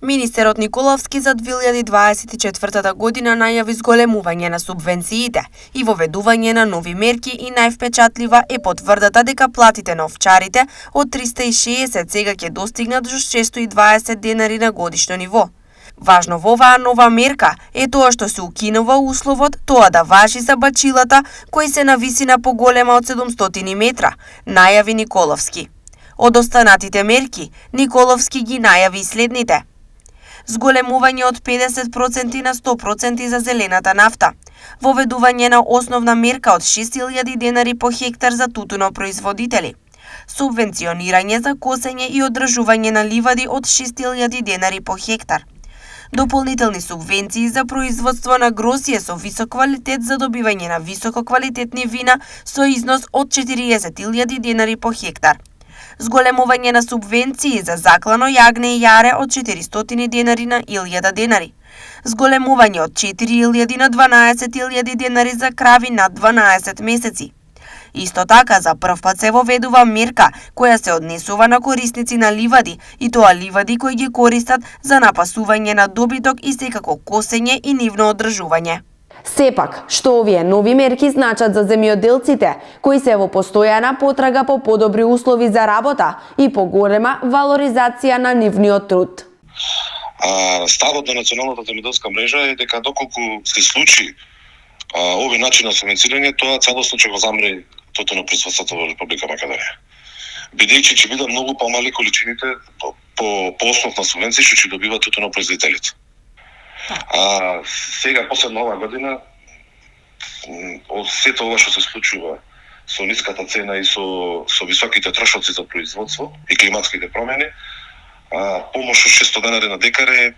Министерот Николовски за 2024 година најави зголемување на субвенциите и воведување на нови мерки и највпечатлива е потврдата дека платите на овчарите од 360 сега ќе достигнат до 620 денари на годишно ниво. Важно во оваа нова мерка е тоа што се укинува условот тоа да важи за бачилата кои се на висина поголема од 700 метра, најави Николовски. Од останатите мерки, Николовски ги најави следните: зголемување од 50% на 100% за зелената нафта, воведување на основна мерка од 6000 денари по хектар за тутунопроизводители, субвенционирање за косење и одржување на ливади од 6000 денари по хектар, дополнителни субвенции за производство на гросие со висок квалитет за добивање на висококвалитетни вина со износ од 40.000 денари по хектар, зголемување на субвенции за заклано јагне и јаре од 400 денари на 1000 денари, зголемување од 4000 на 12.000 денари за крави над 12 месеци. Исто така, за прв пат се воведува мерка која се однесува на корисници на ливади, и тоа ливади кои ги користат за напасување на добиток и секако косење и нивно одржување. Сепак, што овие нови мерки значат за земјоделците, кои се во постојана потрага по подобри услови за работа и поголема валоризација на нивниот труд? Ставот на Националната земјоделска мрежа е дека доколку се случи овој начин на субвенцирање, тоа целосно ќе го замре тутунопроизводството во Република Македонија. Бидејќи ќе бидат многу помали количините по основ на субвенции што ќе добиваат тутунопроизводителите. Сега, последно оваа година, од сето ова што се случува со ниската цена и со високите трошоци за производство и климатските промени, помош од 600 денари на декар е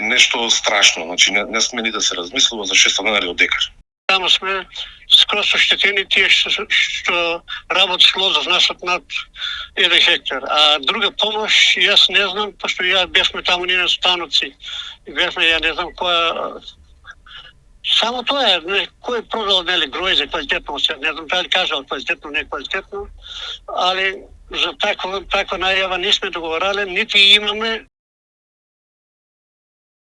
нешто страшно. Значи, не сме ни да се размислува за 600 денари од декар. Само сме скроз оштетени тие што работат лоза внасат над 1 хектар. А друга помош, јас не знам, пошто ја бевме таму ние на станоци. Бевме, ја не знам која... Само тоа е, кој продал, нели, гројзе квалитетно, не знам дали кажал квалитетно, не квалитетно, али за таква најава не сме договорале, нити имаме